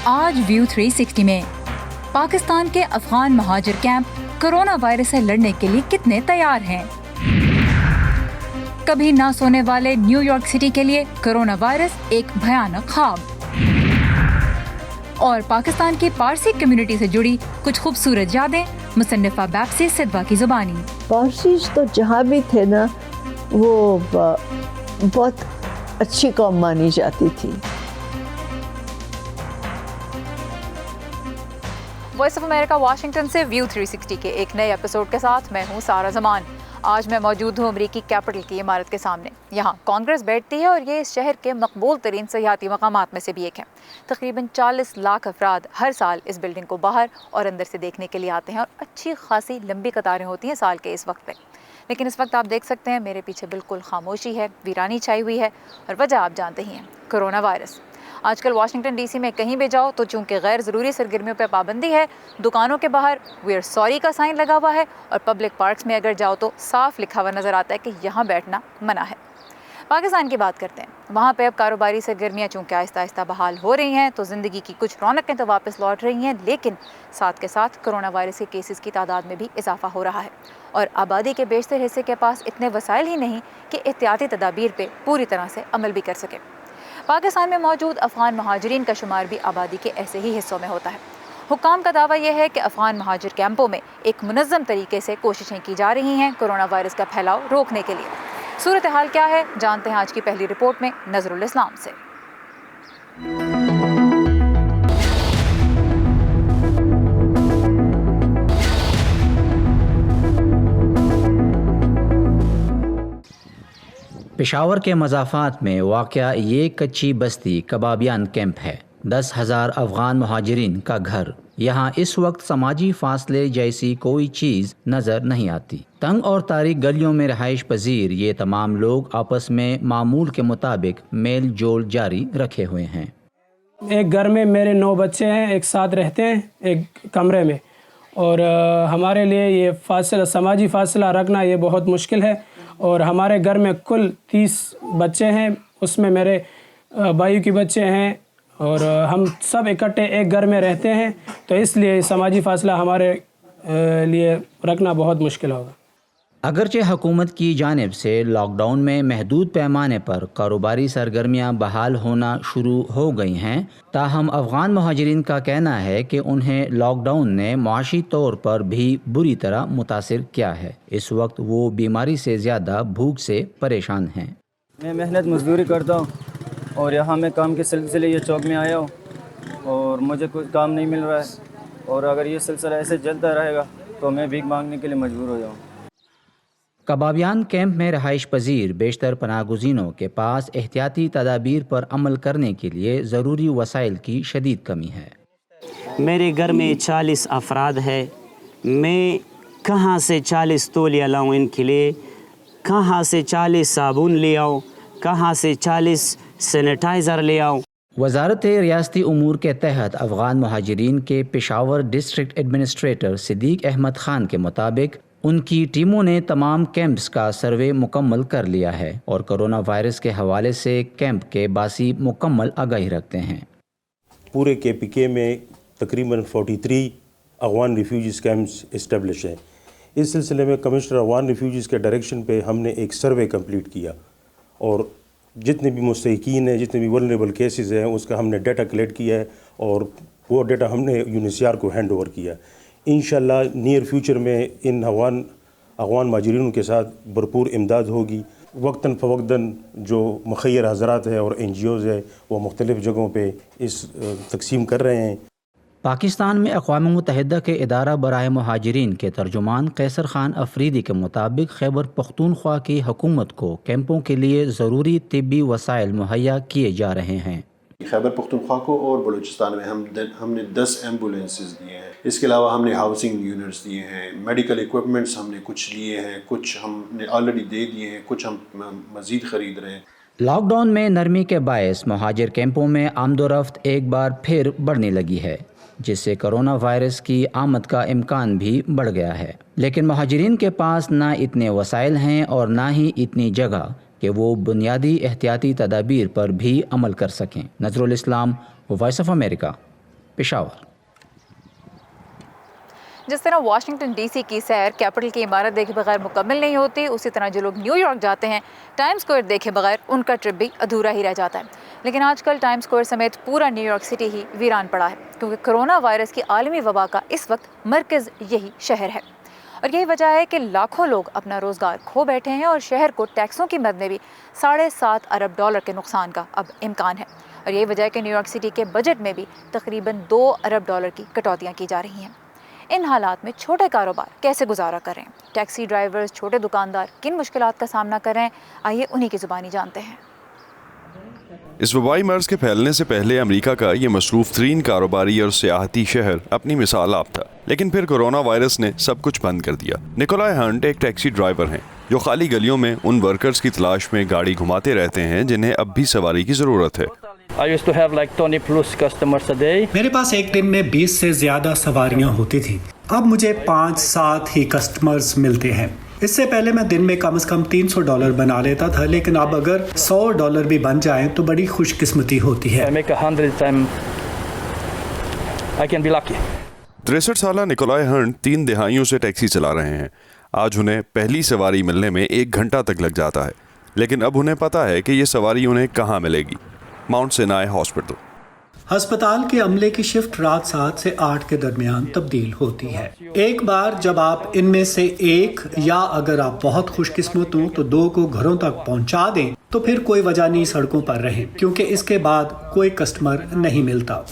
آج ویو 360 میں پاکستان کے افغان مہاجر کیمپ کورونا وائرس سے لڑنے کے لیے کتنے تیار ہیں؟ کبھی نہ سونے والے نیو یارک سٹی کے لیے کورونا وائرس ایک بھیانک خواب، اور پاکستان کی پارسی کمیونٹی سے جڑی کچھ خوبصورت یادیں مصنفہ بیپسی سدوا کی زبانی۔ پارسی تو جہاں بھی تھے نا وہ بہت اچھی قوم مانی جاتی تھی۔ وائس آف امریکہ واشنگٹن سے ویو 360 کے ایک نئے ایپیسوڈ کے ساتھ میں ہوں سارا زمان۔ آج میں موجود ہوں امریکی کیپٹل کی عمارت کے سامنے۔ یہاں کانگریس بیٹھتی ہے اور یہ اس شہر کے مقبول ترین سیاحتی مقامات میں سے بھی ایک ہے۔ تقریباً 40 لاکھ افراد ہر سال اس بلڈنگ کو باہر اور اندر سے دیکھنے کے لیے آتے ہیں، اور اچھی خاصی لمبی قطاریں ہوتی ہیں سال کے اس وقت پہ۔ لیکن اس وقت آپ دیکھ سکتے ہیں میرے پیچھے بالکل خاموشی ہے، ویرانی چھائی ہوئی ہے، اور وجہ آپ جانتے ہی ہیں، کورونا وائرس۔ آج کل واشنگٹن ڈی سی میں کہیں بھی جاؤ تو چونکہ غیر ضروری سرگرمیوں پہ پابندی ہے، دکانوں کے باہر وی آر سوری کا سائن لگا ہوا ہے، اور پبلک پارکس میں اگر جاؤ تو صاف لکھا ہوا نظر آتا ہے کہ یہاں بیٹھنا منع ہے۔ پاکستان کی بات کرتے ہیں۔ وہاں پہ اب کاروباری سرگرمیاں چونکہ آہستہ آہستہ بحال ہو رہی ہیں تو زندگی کی کچھ رونقیں تو واپس لوٹ رہی ہیں، لیکن ساتھ کے ساتھ کورونا وائرس کے کیسز کی تعداد میں بھی اضافہ ہو رہا ہے، اور آبادی کے بیشتر حصے کے پاس اتنے وسائل ہی نہیں کہ احتیاطی تدابیر پہ پوری طرح سے عمل بھی کر سکے۔ پاکستان میں موجود افغان مہاجرین کا شمار بھی آبادی کے ایسے ہی حصوں میں ہوتا ہے۔ حکام کا دعویٰ یہ ہے کہ افغان مہاجر کیمپوں میں ایک منظم طریقے سے کوششیں کی جا رہی ہیں کورونا وائرس کا پھیلاؤ روکنے کے لیے۔ صورتحال کیا ہے، جانتے ہیں آج کی پہلی رپورٹ میں نظر الاسلام سے۔ پشاور کے مضافات میں واقع یہ کچی بستی کبابیان کیمپ ہے۔ 10,000 افغان مہاجرین کا گھر۔ یہاں اس وقت سماجی فاصلے جیسی کوئی چیز نظر نہیں آتی۔ تنگ اور تاریک گلیوں میں رہائش پذیر یہ تمام لوگ آپس میں معمول کے مطابق میل جول جاری رکھے ہوئے ہیں۔ ایک گھر میں میرے 9 بچے ہیں، ایک ساتھ رہتے ہیں ایک کمرے میں، اور ہمارے لیے یہ سماجی فاصلہ رکھنا یہ بہت مشکل ہے۔ اور ہمارے گھر میں کل 30 بچے ہیں، اس میں میرے بھائی کے بچے ہیں، اور ہم سب اکٹھے ایک گھر میں رہتے ہیں، تو اس لیے سماجی فاصلہ ہمارے لیے رکھنا بہت مشکل ہوگا۔ اگرچہ حکومت کی جانب سے لاک ڈاؤن میں محدود پیمانے پر کاروباری سرگرمیاں بحال ہونا شروع ہو گئی ہیں، تاہم افغان مہاجرین کا کہنا ہے کہ انہیں لاک ڈاؤن نے معاشی طور پر بھی بری طرح متاثر کیا ہے۔ اس وقت وہ بیماری سے زیادہ بھوک سے پریشان ہیں۔ میں محنت مزدوری کرتا ہوں، اور یہاں میں کام کے سلسلے یہ چوک میں آیا ہوں، اور مجھے کوئی کام نہیں مل رہا ہے، اور اگر یہ سلسلہ ایسے چلتا رہے گا تو میں بھیک مانگنے کے لیے مجبور ہو جاؤں۔ کبابیان کیمپ میں رہائش پذیر بیشتر پناہ گزینوں کے پاس احتیاطی تدابیر پر عمل کرنے کے لیے ضروری وسائل کی شدید کمی ہے۔ میرے گھر میں 40 افراد ہے، میں کہاں سے 40 تولیہ لاؤں ان کے لیے، کہاں سے 40 صابن لے آؤں، کہاں سے 40 سینیٹائزر لے آؤں۔ وزارت ریاستی امور کے تحت افغان مہاجرین کے پشاور ڈسٹرکٹ ایڈمنسٹریٹر صدیق احمد خان کے مطابق ان کی ٹیموں نے تمام کیمپس کا سروے مکمل کر لیا ہے، اور کورونا وائرس کے حوالے سے کیمپ کے باسی مکمل آگاہی رکھتے ہیں۔ پورے KPK میں تقریباً 43 افغان ریفیوجیز کیمپس اسٹیبلش ہیں۔ اس سلسلے میں کمشنر افغان ریفیوجیز کے ڈائریکشن پہ ہم نے ایک سروے کمپلیٹ کیا، اور جتنے بھی مستحقین ہیں، جتنے بھی ولنریبل کیسز ہیں، اس کا ہم نے ڈیٹا کلیکٹ کیا ہے، اور وہ ڈیٹا ہم نے UNHCR کو ہینڈ اوور کیا۔ انشاءاللہ نیئر فیوچر میں ان افغان مہاجرینوں کے ساتھ بھرپور امداد ہوگی۔ وقتاً فوقتاً جو مخیر حضرات ہیں اور NGOز ہیں وہ مختلف جگہوں پہ اس تقسیم کر رہے ہیں۔ پاکستان میں اقوام متحدہ کے ادارہ برائے مہاجرین کے ترجمان قیصر خان افریدی کے مطابق خیبر پختونخوا کی حکومت کو کیمپوں کے لیے ضروری طبی وسائل مہیا کیے جا رہے ہیں۔ خیبر پختونخوا کو اور بلوچستان میں ہم نے 10 ایمبولینسز دیے ہیں۔ اس کے علاوہ ہم نے ہاؤسنگ یونٹس دیے ہیں، میڈیکل ایکوپمنٹس ہم نے کچھ لیے ہیں، کچھ ہم نے آلریڈی دے دیے ہیں، کچھ ہم مزید خرید رہے ہیں۔ لاک ڈاؤن میں نرمی کے باعث مہاجر کیمپوں میں آمد و رفت ایک بار پھر بڑھنے لگی ہے، جس سے کرونا وائرس کی آمد کا امکان بھی بڑھ گیا ہے، لیکن مہاجرین کے پاس نہ اتنے وسائل ہیں اور نہ ہی اتنی جگہ کہ وہ بنیادی احتیاطی تدابیر پر بھی عمل کر سکیں۔ نظر الاسلام، وائس آف امریکہ، पेशावर। जिस तरह वाशिंगटन डीसी की सैर कैपिटल की इमारत देखे बगैर मुकम्मल नहीं होती, उसी तरह जो लोग न्यूयॉर्क जाते हैं टाइम्स स्क्वायर देखे बगैर उनका ट्रिप भी अधूरा ही रह जाता है। लेकिन आजकल टाइम्स स्क्वायर समेत पूरा न्यूयॉर्क सिटी ही वीरान पड़ा है, क्योंकि कोरोना वायरस की आलमी वबा का इस वक्त मरकज़ यही शहर है। और यही वजह है कि लाखों लोग अपना रोज़गार खो बैठे हैं और शहर को टैक्सों की मद में भी $7.5 अरब के नुकसान का अब इम्कान है। और यही वजह है कि न्यूयॉर्क सिटी के बजट में भी तकरीबन $2 अरब की कटौतियाँ की जा रही हैं। इन हालात में छोटे कारोबार कैसे गुजारा कर रहे हैं, टैक्सी ड्राइवर्स, छोटे दुकानदार किन मुश्किलात का सामना कर रहे हैं, आइए उन्हीं की ज़ुबानी जानते हैं। इस वबाई मर्ज के फैलने से पहले अमेरिका का ये मसरूफ़ तरीन कारोबारी और सियाहती शहर अपनी मिसाल आप था, लेकिन फिर कोरोना वायरस ने सब कुछ बंद कर दिया। निकोलाई हंट एक टैक्सी ड्राइवर हैं जो खाली गलियों में उन वर्कर्स की तलाश में गाड़ी घुमाते रहते हैं जिन्हें अब भी सवारी की ज़रूरत है। I used to have like 20 plus customers a day. मेरे पास एक दिन में 20 से ज़्यादा सवारियां होती थी। अब मुझे 5-7 ही कस्टमर्स मिलते हैं। इससे पहले मैं दिन में कम से कम $300 बना लेता था, लेकिन अब अगर $100 भी बन जाएं तो बड़ी खुशकिस्मती होती है। I make 100 times. I can be lucky. 63 साला निकोलाई हंट 3 दिहाइयों से टैक्सी चला रहे हैं। आज उन्हें पहली सवारी मिलने में 1 घंटा तक लग जाता है, लेकिन अब उन्हें पता है कि ये सवारी उन्हें कहाँ मिलेगी। Mount Sinai hospital. अस्पताल के अमले की शिफ्ट रात 7 से 8 के दरमियान तब्दील होती है। एक बार जब आप इनमें से एक या अगर आप बहुत खुशकिस्मत हो तो 2 को घरों तक पहुंचा दें तो फिर कोई वजह नहीं सड़कों पर रहें, क्योंकि इसके बाद कोई कस्टमर नहीं मिलता।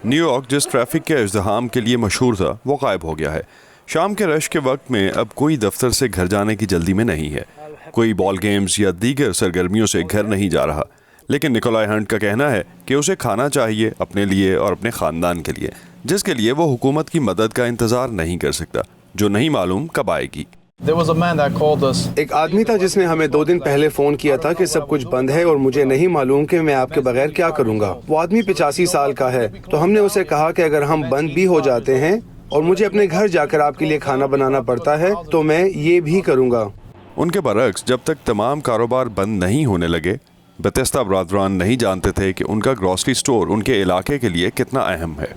न्यूयॉर्क जिस ट्रैफिक के इज़्दिहाम के लिए मशहूर था वो गायब हो गया है। शाम के रश के वक्त में अब कोई दफ्तर से घर जाने की जल्दी में नहीं है, कोई बॉल गेम्स या दीगर सरगर्मियों से घर नहीं जा रहा। लेकिन निकोलाई हंट का कहना है कि उसे खाना चाहिए अपने लिए और अपने ख़ानदान के लिए, जिसके लिए वो हुकूमत की मदद का इंतज़ार नहीं कर सकता, जो नहीं मालूम कब आएगी। एक आदमी था जिसने हमें 2 दिन पहले फ़ोन किया था कि सब कुछ बंद है और मुझे नहीं मालूम कि मैं आपके बगैर क्या करूँगा। वो आदमी 85 साल का है, तो हमने उसे कहा कि अगर हम बंद भी हो जाते हैं और मुझे अपने घर जाकर आपके लिए खाना बनाना पड़ता है तो मैं ये भी करूँगा। उनके बरक्स जब तक तमाम कारोबार बंद नहीं होने लगे, बेथेस्दा ब्रादरान नहीं जानते थे कि उनका ग्रॉसरी स्टोर उनके इलाके के लिए कितना अहम है।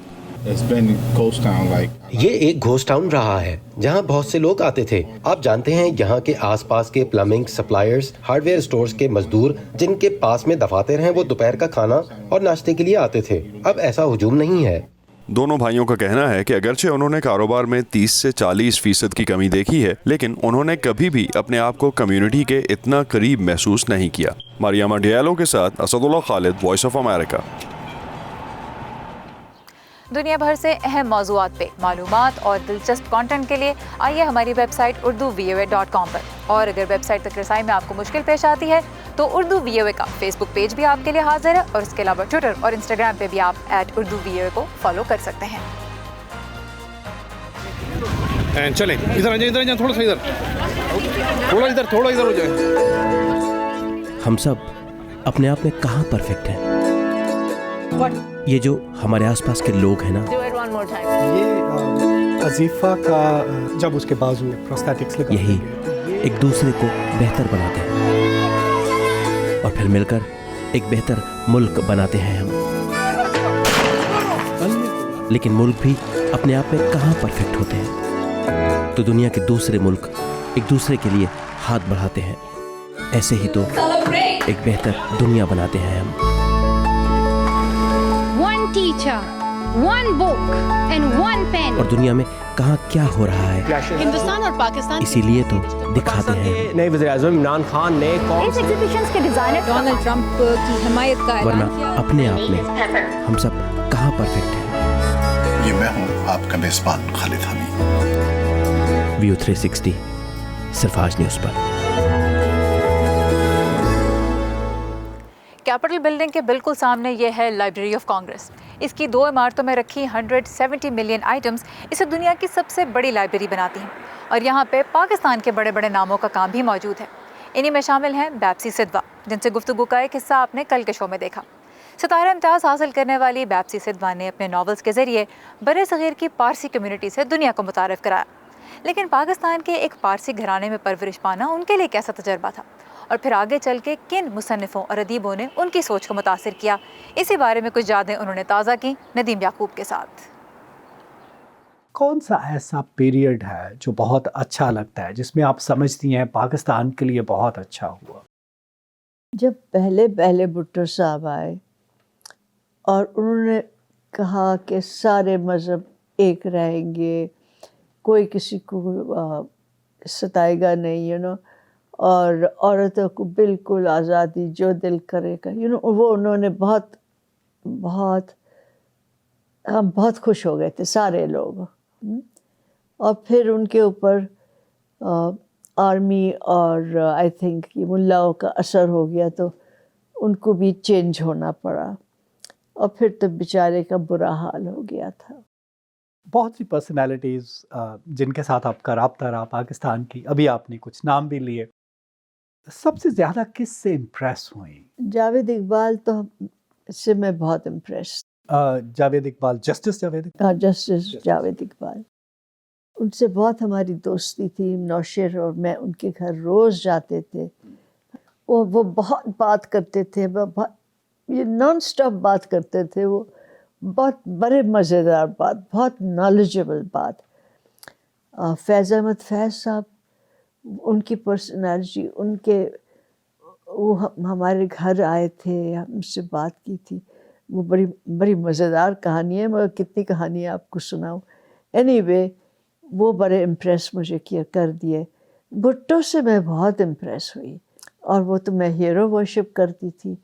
ये एक घोस्ट टाउन रहा है जहाँ बहुत से लोग आते थे। आप जानते हैं, यहाँ के आसपास के प्लम्बिंग सप्लायर्स, हार्डवेयर स्टोर्स के मजदूर जिनके पास में दफातर हैं, वो दोपहर का खाना और नाश्ते के लिए आते थे। अब ऐसा हुजूम नहीं है। दोनों भाइयों का कहना है कि अगरचे उन्होंने कारोबार में 30 से 40% की कमी देखी है, लेकिन उन्होंने कभी भी अपने आप को कम्युनिटी के इतना करीब महसूस नहीं किया। मारियामा डियालो के साथ Asadullah Khalid, voice of America. दुनिया भर से अहम मौज़ूआत पे मालूमात और दिलचस्प कंटेंट के लिए आइए हमारी वेबसाइट urduvoa.com पर। और अगर वेबसाइट तक रसाई में आपको मुश्किल पेश आती है तो उर्दू VOA का फेसबुक पेज भी आपके लिए हाजिर है, और इसके अलावा ट्विटर और इंस्टाग्राम पे भी आप @urduvoa को फॉलो कर सकते हैं। चलें, इधर आ जाए, थोड़ा सा इधर हो जाए। हम सब अपने आप में कहाँ परफेक्ट हैं? ये जो हमारे आसपास के लोग हैं ना, ये अजीफा का जब उसके बाजू में प्रोस्थेटिक्स लगा, यही एक दूसरे को बेहतर बनाते हैं और फिर मिलकर एक बेहतर मुल्क बनाते हैं हम। लेकिन मुल्क भी अपने आप में कहाँ परफेक्ट होते हैं? तो दुनिया के दूसरे मुल्क एक दूसरे के लिए हाथ बढ़ाते हैं। ऐसे ही तो एक बेहतर दुनिया बनाते हैं हम। One teacher, one book and one pen. और दुनिया में कहाँ क्या हो रहा है, हिंदुस्तान और पाकिस्तान इसीलिए तो दिखाते हैं। नए वज़ीर-ए-आज़म इमरान खान ने इस एग्जीबिशंस के डिजाइनर डोनाल्ड ट्रंप की हिमायत का वरना अपने आप में हम सब कहाँ परफेक्ट हैं। ये मैं हूँ आपका मेज़बान खालिद हमीद। व्यू 360 सिर्फ आज न्यूज़ पर। कैपिटल बिल्डिंग के बिल्कुल सामने ये है लाइब्रेरी ऑफ कांग्रेस। इसकी 2 इमारतों में रखी 170 मिलियन आइटम्स इसे दुनिया की सबसे बड़ी लाइब्रेरी बनाती हैं, और यहाँ पे पाकिस्तान के बड़े बड़े नामों का काम भी मौजूद है। इन्हीं में शामिल हैं बैप्सी सिद्धवा, जिनसे गुफ्तगू का एक हिस्सा आपने कल के शो में देखा। सितारा इम्तियाज़ हासिल करने वाली बैप्सी सिद्धवा ने अपने नॉवेल्स के ज़रिए बरे सग़ीर की पारसी कम्यूनिटी से दुनिया को मुतारिफ़ कराया। लेकिन पाकिस्तान के एक पारसी घराने में परवरिश पाना उनके लिए कैसा तजर्बा था, اور پھر آگے چل کے کن مصنفوں اور ادیبوں نے ان کی سوچ کو متاثر کیا، اسی بارے میں کچھ یادیں انہوں نے تازہ کی ندیم یعقوب کے ساتھ۔ کون سا ایسا پیریڈ ہے جو بہت اچھا لگتا ہے، جس میں آپ سمجھتی ہیں پاکستان کے لیے بہت اچھا ہوا؟ جب پہلے بھٹو صاحب آئے اور انہوں نے کہا کہ سارے مذہب ایک رہیں گے، کوئی کسی کو ستائے گا نہیں، اور عورتوں کو بالکل آزادی، جو دل کرے گا، وہ انہوں نے ہم بہت خوش ہو گئے تھے سارے لوگ۔ اور پھر ان کے اوپر آرمی اور آئی تھنک یہ ملاؤں کا اثر ہو گیا، تو ان کو بھی چینج ہونا پڑا، اور پھر تو بیچارے کا برا حال ہو گیا تھا۔ بہت سی پرسنالٹیز جن کے ساتھ آپ کا رابطہ رہا پاکستان کی، ابھی آپ نے کچھ نام بھی لیے، سب سے زیادہ کس سے امپریس ہوئیں؟ جاوید اقبال تو اس سے میں بہت امپریس۔ جاوید اقبال، جسٹس جاوید اقبال؟ ہاں، جسٹس جاوید اقبال، ان سے بہت ہماری دوستی تھی۔ نوشیر اور میں ان کے گھر روز جاتے تھے، وہ بہت بات کرتے تھے، یہ نان سٹاپ بات کرتے تھے، وہ بہت بڑے مزیدار بات، بہت نالجبل بات۔ فیض احمد فیض صاحب، ان کی پرسنالٹی، وہ ہمارے گھر آئے تھے، ہم سے بات کی تھی، وہ بڑی مزیدار کہانی ہے، مگر کتنی کہانی آپ کو سناؤں۔ اینی وے، وہ بڑے امپریس مجھے کر دیے۔ بھٹو سے میں بہت امپریس ہوئی، اور وہ تو میں ہیرو ورشپ کرتی تھی،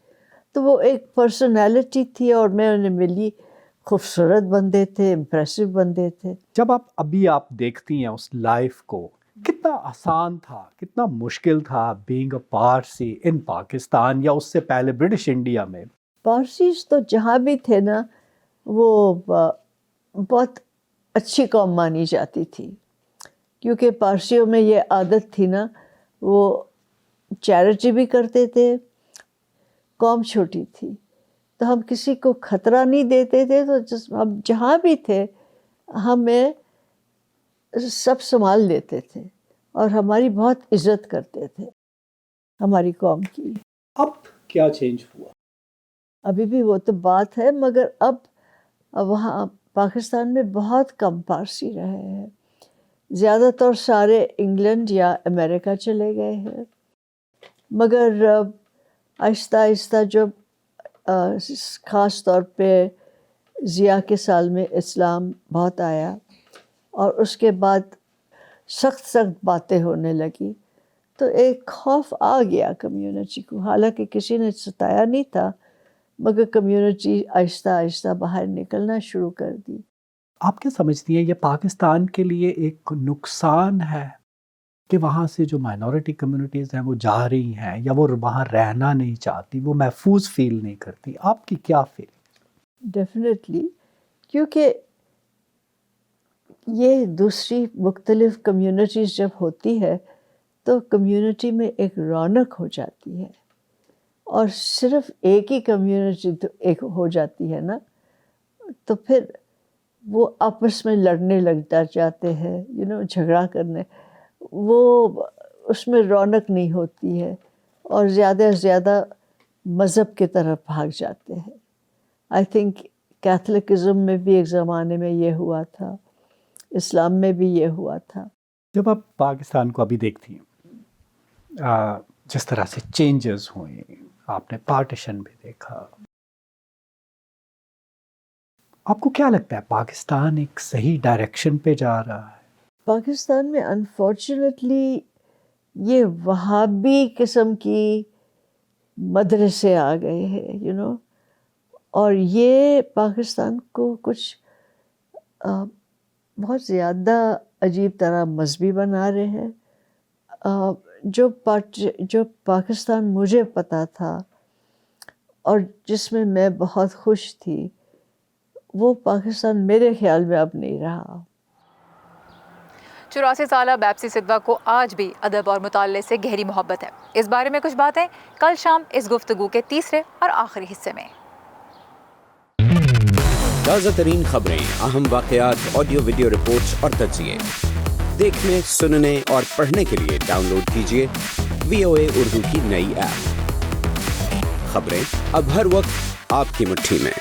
تو وہ ایک پرسنالٹی تھی، اور میں انہیں ملی، خوبصورت بندے تھے، امپریسو بندے تھے۔ جب آپ دیکھتی ہیں اس لائف کو، کتنا آسان تھا، کتنا مشکل تھا بینگ اے پارسی ان پاکستان، یا اس سے پہلے برٹش انڈیا میں؟ پارسیز تو جہاں بھی تھے نا، وہ بہت اچھی قوم مانی جاتی تھی، کیونکہ پارسیوں میں یہ عادت تھی نا، وہ چیریٹی بھی کرتے تھے، قوم چھوٹی تھی تو ہم کسی کو خطرہ نہیں دیتے تھے، تو ہم جہاں بھی تھے ہمیں سب سنبھال لیتے تھے، اور ہماری بہت عزت کرتے تھے ہماری قوم کی۔ اب کیا چینج ہوا؟ ابھی بھی وہ تو بات ہے، مگر اب وہاں پاکستان میں بہت کم پارسی رہے ہیں، زیادہ تر سارے انگلینڈ یا امریکہ چلے گئے ہیں، مگر آہستہ آہستہ جب خاص طور پہ ضیاء کے سال میں اسلام بہت آیا، اور اس کے بعد سخت باتیں ہونے لگی، تو ایک خوف آ گیا کمیونٹی کو، حالانکہ کسی نے ستایا نہیں تھا، مگر کمیونٹی آہستہ آہستہ باہر نکلنا شروع کر دی۔ آپ کیا سمجھتی ہیں، یہ پاکستان کے لیے ایک نقصان ہے کہ وہاں سے جو مائنورٹی کمیونٹیز ہیں وہ جا رہی ہیں، یا وہ وہاں رہنا نہیں چاہتی، وہ محفوظ فیل نہیں کرتی؟ آپ کی کیا فیل؟ ڈیفینیٹلی، کیونکہ یہ دوسری مختلف کمیونٹیز جب ہوتی ہے تو کمیونٹی میں ایک رونق ہو جاتی ہے، اور صرف ایک ہی کمیونٹی تو ایک ہو جاتی ہے نا، تو پھر وہ آپس میں لڑنے لگ جاتے ہیں، جھگڑا کرنے، وہ اس میں رونق نہیں ہوتی ہے، اور زیادہ سے زیادہ مذہب کی طرف بھاگ جاتے ہیں۔ آئی تھنک کیتھولکزم میں بھی ایک زمانے میں یہ ہوا تھا، اسلام میں بھی یہ ہوا تھا۔ جب آپ پاکستان کو ابھی دیکھتی ہیں، جس طرح سے چینجز ہوئے، آپ نے پارٹیشن بھی دیکھا، آپ کو کیا لگتا ہے پاکستان ایک صحیح ڈائریکشن پہ جا رہا ہے؟ پاکستان میں انفارچونیٹلی یہ وہابی قسم کی مدرسے آ گئے ہیں، اور یہ پاکستان کو کچھ بہت زیادہ عجیب طرح مذہبی بنا رہے ہیں۔ جو پاکستان مجھے پتا تھا اور جس میں میں بہت خوش تھی، وہ پاکستان میرے خیال میں اب نہیں رہا۔ 84 سالہ بیپسی سدوہ کو آج بھی ادب اور مطالعے سے گہری محبت ہے۔ اس بارے میں کچھ باتیں کل شام اس گفتگو کے تیسرے اور آخری حصے میں۔ تازہ ترین خبریں، اہم واقعات، آڈیو ویڈیو رپورٹس اور تجزیے देखने, सुनने और पढ़ने के लिए डाउनलोड कीजिए VOA उर्दू की नई ऐप। खबरें अब हर वक्त आपकी मुट्ठी में।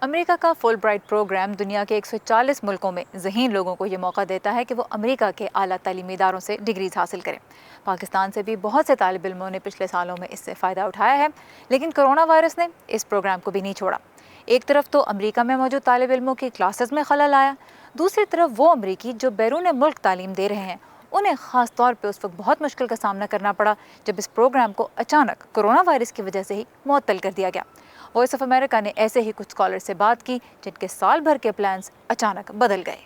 अमेरिका का फुल ब्राइट प्रोग्राम दुनिया के 140 मुल्कों में ज़हीन लोगों को ये मौका देता है कि वो अमेरिका के आला तालीमी इदारों से डिग्रीज हासिल करें। पाकिस्तान से भी बहुत से तालिब इल्मों ने पिछले सालों में इससे फ़ायदा उठाया है, लेकिन कोरोना वायरस ने इस प्रोग्राम को भी नहीं छोड़ा। एक तरफ तो अमेरिका में मौजूद तालिब इल्मों की क्लासेस में खलल आया, दूसरी तरफ वो अमरीकी जो बैरून मुल्क तालीम दे रहे हैं उन्हें ख़ास तौर पे उस वक्त बहुत मुश्किल का सामना करना पड़ा जब इस प्रोग्राम को अचानक कोरोना वायरस की वजह से ही मुअत्तल कर दिया गया। वॉइस ऑफ अमेरिका ने ऐसे ही कुछ स्कॉलर से बात की जिनके साल भर के प्लान्स अचानक बदल गए।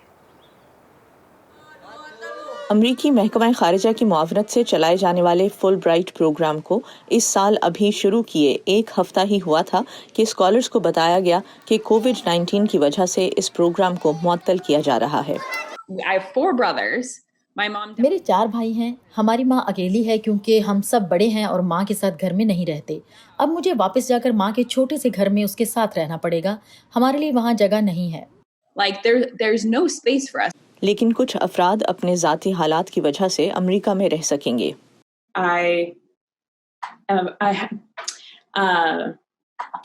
अमरीकी महकमा खारिजा की मुआवनत से चलाए जाने वाले फुल ब्राइट प्रोग्राम को इस साल अभी शुरू किए 1 हफ्ता ही हुआ था कि स्कॉलर्स को बताया गया कि कोविड-19 की वजह से इस प्रोग्राम को मुअत्तल किया जा रहा है। मेरे 4 भाई हैं। हमारी माँ अकेली है क्योंकि हम सब बड़े हैं और माँ के साथ घर में नहीं रहते। अब मुझे वापस जाकर माँ के छोटे से घर में उसके साथ रहना पड़ेगा। हमारे लिए वहाँ जगह नहीं है। there's no space for us. लेकिन कुछ अफराद अपने ज़ाती हालात की वजह से अमेरिका में रह सकेंगे।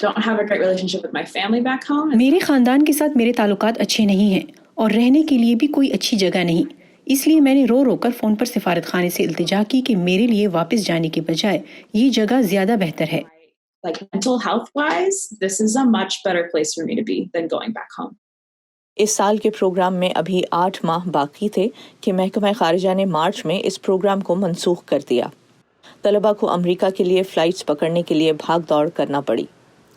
Don't have a great relationship with my family back home. मेरे खानदान के साथ मेरे ताल्लुकात अच्छे नहीं हैं और रहने के लिए भी कोई अच्छी जगह नहीं। इसलिए मैंने रो रो कर फ़ोन पर सिफारत खाने से इल्तिजा की कि मेरे लिए वापस जाने के बजाय ये जगह ज़्यादा बेहतर है। Like mental health wise, this is a much better place for me to be than going back home. इस साल के प्रोग्राम में अभी 8 माह बाकी थे कि महकमा खारिजा ने मार्च में इस प्रोग्राम को मनसूख कर दिया। तलबा को अमेरिका के लिए फ़्लाइट्स पकड़ने के लिए भाग दौड़ करना पड़ी।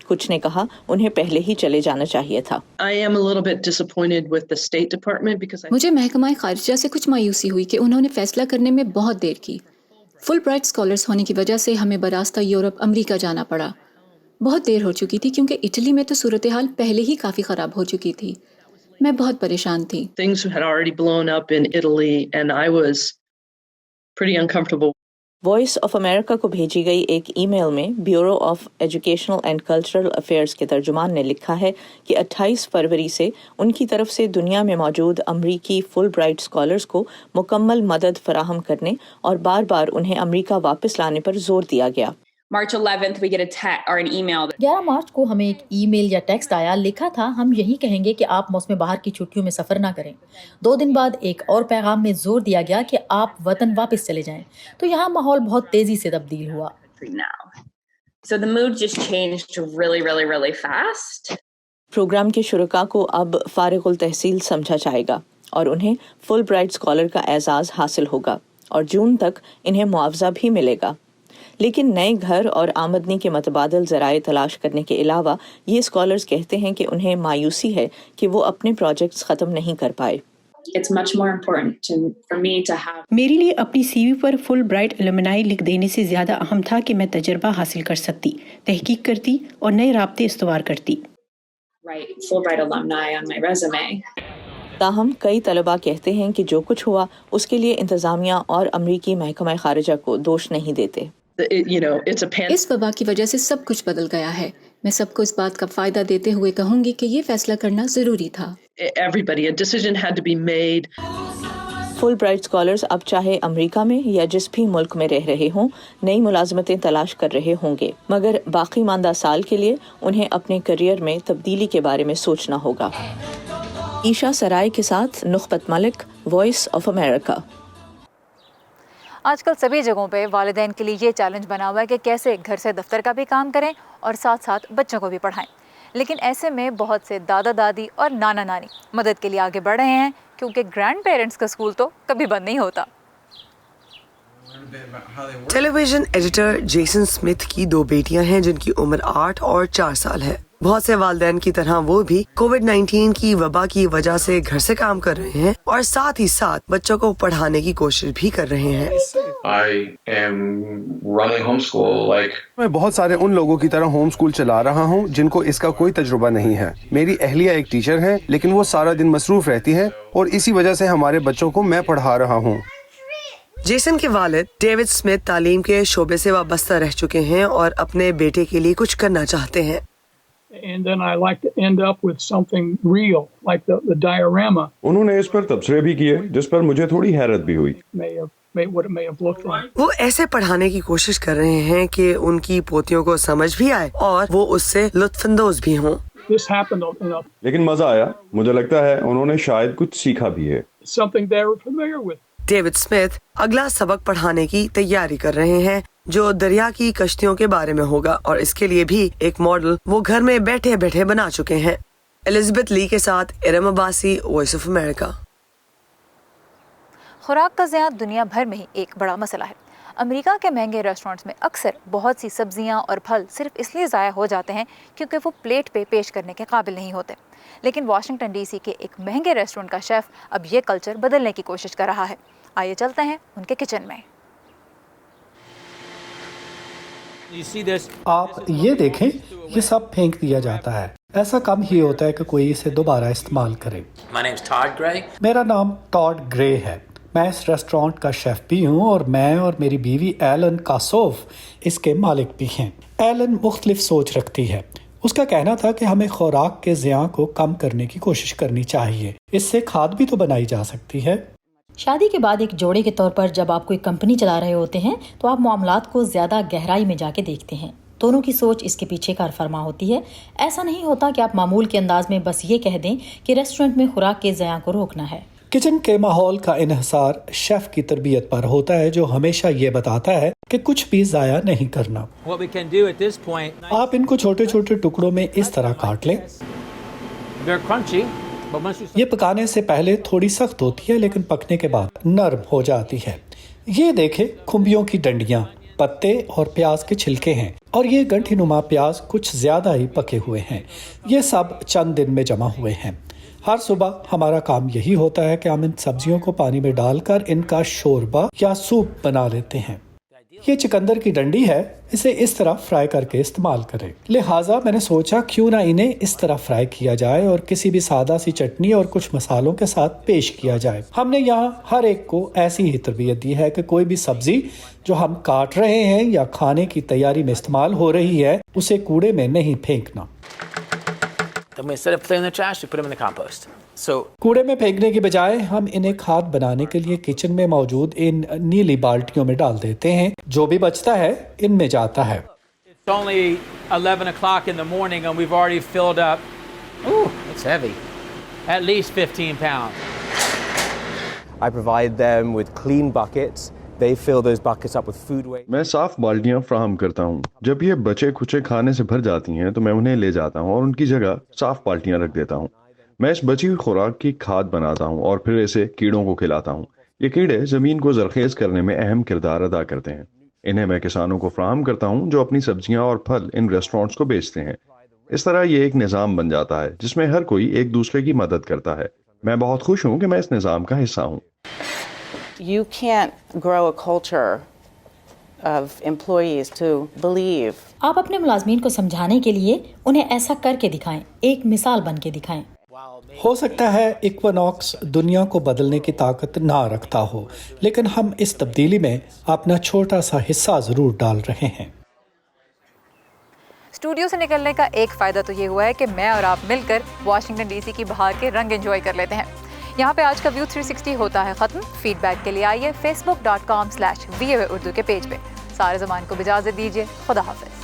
कुछ ने कहा उन्हें पहले ही चले जाना चाहिए था। मुझे महकमा खारिजा से कुछ मायूसी हुई कि उन्होंने फैसला करने में बहुत देर की। फुल ब्राइट स्कॉलर्स होने की वजह से हमें बरास्ता यूरोप अमेरिका जाना पड़ा। बहुत देर हो चुकी थी क्योंकि इटली में तो सूरत हाल पहले ही काफ़ी ख़राब हो चुकी थी। मैं बहुत परेशान थी। Things had already blown up in Italy and I was pretty uncomfortable. Voice of America को भेजी गई एक ईमेल में bureau of educational and cultural affairs के तर्जुमान ने लिखा है कि 28 फरवरी से उनकी तरफ से दुनिया में मौजूद अमरीकी फुल ब्राइट स्कॉलर्स को मुकम्मल मदद फराहम करने और बार बार उन्हें अमरीका वापस लाने पर जोर दिया गया। March 11th we get a text or an email. 11 मार्च को हमें एक ईमेल या टेक्स्ट आया, लिखा था हम यही कहेंगे कि आप मौसम बहार की छुट्टियों में सफ़र ना करें। 2 दिन बाद एक और पैगाम में जोर दिया गया कि आप वतन वापस चले जाएं। तो यहाँ माहौल बहुत तेजी से तब्दील हुआ। So the mood just changed really fast. Program के शुरका को अब फारिगुल तहसील समझा जाएगा और उन्हें फुल ब्राइट स्कॉलर का एजाज़ हासिल होगा और जून तक इन्हें मुआवजा भी मिलेगा। लेकिन नए घर और आमदनी के मतबादल ज़राए तलाश करने के अलावा ये स्कॉलर्स कहते हैं कि उन्हें मायूसी है कि वो अपने प्रोजेक्ट्स ख़त्म नहीं कर पाए। It's much more important for me to have. मेरे लिए अपनी सीवी पर फुल ब्राइट एलुमनाई लिख देने से ज़्यादा अहम था कि मैं तजर्बा हासिल कर सकती, तहकीक करती और नए राब्ते इस्तवार करती। Write Fulbright alumni on my resume. ताहम कई तलबा कहते हैं कि जो कुछ हुआ उसके लिए इंतज़ामिया और अमरीकी महकमा खारिजा को दोष नहीं देते। इस वबा की वजह से सब कुछ बदल गया है। मैं सबको इस बात का फायदा देते हुए कहूंगी कि ये फैसला करना जरूरी था। फुल ब्राइट स्कॉलर्स अब चाहे अमेरिका में या जिस भी मुल्क में रह रहे हों नई मुलाजमतें तलाश कर रहे होंगे, मगर बाकी मानदा साल के लिए उन्हें अपने करियर में तब्दीली के बारे में सोचना होगा। ईशा सराय के साथ नुखबत मलिक, वॉइस ऑफ अमेरिका। आजकल सभी जगहों पे वालिदैन के लिए ये चैलेंज बना हुआ है कि कैसे घर से दफ्तर का भी काम करें और साथ साथ बच्चों को भी पढ़ाएं। लेकिन ऐसे में बहुत से दादा दादी और नाना नानी मदद के लिए आगे बढ़ रहे हैं क्योंकि ग्रैंड पेरेंट्स का स्कूल तो कभी बंद नहीं होता। टेलीविजन एडिटर जेसन स्मिथ की 2 बेटियां हैं जिनकी उम्र 8 और 4 साल है। बहुत से वालिदैन की तरह वो भी कोविड-19 की वबा की वजह से घर से काम कर रहे हैं और साथ ही साथ बच्चों को पढ़ाने की कोशिश भी कर रहे हैं। मैं बहुत सारे उन लोगों की तरह होम स्कूल चला रहा हूँ जिनको इसका कोई तजुर्बा नहीं है। मेरी अहलिया एक टीचर है लेकिन वो सारा दिन मसरूफ रहती है और इसी वजह से हमारे बच्चों को मैं पढ़ा रहा हूँ। जेसन के वालिद डेविड स्मिथ तालीम के शोबे से वाबस्ता रह चुके हैं और अपने बेटे के लिए कुछ करना चाहते हैं। And then I like to end up with something real, like the diorama. उन्होंने इस पर तबसरे भी किए जिस पर मुझे थोड़ी हैरत भी हुई। What it may have looked like. वो ऐसे पढ़ाने की कोशिश कर रहे हैं कि उनकी पोतियों को समझ भी आए और वो उससे लुत्फानंदोज भी हों। This happened enough. लेकिन मजा आया, मुझे लगता है उन्होंने शायद कुछ सीखा भी है। Something they were familiar with. David Smith अगला सबक पढ़ाने की तैयारी कर रहे हैं जो दरिया की कश्तियों के बारे में होगा और इसके लिए भी एक मॉडल वो घर में बैठे बैठे बना चुके हैं। एलिजाबेथ ली के साथ Iram Abbasi, voice of America. खुराक का ज़िया दुनिया भर में ही एक बड़ा मसला है। अमेरिका के महंगे रेस्टोरेंट्स में अक्सर बहुत सी सब्जियां और फल सिर्फ इसलिए ज़ाया हो जाते हैं क्योंकि वो प्लेट पे पेश करने के काबिल नहीं होते। लेकिन वाशिंगटन डीसी के एक महंगे रेस्टोरेंट का शेफ़ अब ये कल्चर बदलने की कोशिश कर रहा है। आइए चलते हैं उनके किचन में। आप ये देखें, ये सब फेंक दिया जाता है। ऐसा कम ही होता है कि कोई इसे दोबारा इस्तेमाल करे। मेरा नाम टॉड ग्रे है। मैं इस रेस्टोरेंट का शेफ भी हूँ और मैं और मेरी बीवी एलन कासोव इसके मालिक भी हैं। एलन मुख्तलिफ सोच रखती है। उसका कहना था कि हमें खुराक के ज़िया को कम करने की कोशिश करनी चाहिए, इससे खाद भी तो बनाई जा सकती है। शादी के बाद एक जोड़े के तौर पर जब आप कोई कंपनी चला रहे होते हैं तो आप मामलात को ज्यादा गहराई में जाके देखते हैं। दोनों की सोच इसके पीछे कार फरमा होती है। ऐसा नहीं होता कि आप मामूल के अंदाज में बस ये कह दें कि रेस्टोरेंट में खुराक के ज़िया को रोकना है। किचन के माहौल का इन्हिसार शेफ की तरबियत पर होता है जो हमेशा ये बताता है कि कुछ भी ज़ाया नहीं करना। आप इनको छोटे छोटे टुकड़ों में इस तरह काट लें। ये पकाने से पहले थोड़ी सख्त होती है लेकिन पकने के बाद नरम हो जाती है। ये देखें, खुम्बियों की डंडियाँ, पत्ते और प्याज के छिलके हैं और ये गंठीनुमा प्याज कुछ ज्यादा ही पके हुए हैं। ये सब चंद दिन में जमा हुए हैं। हर सुबह हमारा काम यही होता है कि हम इन सब्जियों को पानी में डालकर इनका शोरबा या सूप बना लेते हैं। ये चुकंदर की डंडी है, इसे इस तरह फ्राई करके इस्तेमाल करें। लिहाजा मैंने सोचा क्यों ना इन्हें इस तरह फ्राई किया जाए और किसी भी सादा सी चटनी और कुछ मसालों के साथ पेश किया जाए। हमने यहाँ हर एक को ऐसी ही तरबियत दी है कि कोई भी सब्जी जो हम काट रहे हैं या खाने की तैयारी में इस्तेमाल हो रही है उसे कूड़े में नहीं फेंकना। कूड़े में फेंकने की बजाय हम इन्हें खाद बनाने के लिए किचन में मौजूद इन नीली बाल्टियों में डाल देते हैं। जो भी बचता है इनमें जाता है। It's only 11 o'clock in the morning and we've already filled up, it's heavy, at least 15 pounds. I provide them with clean buckets. They fill those buckets up with food waste. मैं साफ बाल्टियां फ्राहम करता हूँ। जब ये बचे खुचे खाने से भर जाती हैं तो मैं उन्हें ले जाता हूँ और उनकी जगह साफ बाल्टियां रख देता हूँ। मैं इस बची हुई खुराक की खाद बनाता हूँ और फिर इसे कीड़ों को खिलाता हूँ। ये कीड़े जमीन को जरखेज करने में अहम किरदार अदा करते हैं। इन्हें मैं किसानों को फ्राहम करता हूँ जो अपनी सब्जियां और फल इन रेस्टोरेंट्स को बेचते हैं। इस तरह ये एक निज़ाम बन जाता है जिसमें हर कोई एक दूसरे की मदद करता है। मैं बहुत खुश हूँ कि मैं इस निज़ाम का हिस्सा हूँ। You can't grow a culture of employees to believe. आप अपने मुलाजमीन को समझाने के लिए उन्हें ऐसा करके दिखाएं, एक मिसाल बन के दिखाएं। हो सकता है इक्विनॉक्स दुनिया को बदलने की ताकत ना रखता हो, लेकिन हम इस तब्दीली में अपना छोटा सा हिस्सा जरूर डाल रहे हैं। स्टूडियो से निकलने का एक फ़ायदा तो ये हुआ है कि मैं और आप मिलकर वाशिंगटन डीसी की बाहर के रंग एंजॉय कर लेते हैं। यहाँ पे आज का व्यू 360 होता है ख़त्म। फीडबैक के लिए आइए facebook.com/VOA उर्दू के पेज पे। सारे ज़मान को इजाज़त दीजिए। खुदा हाफ़िज़।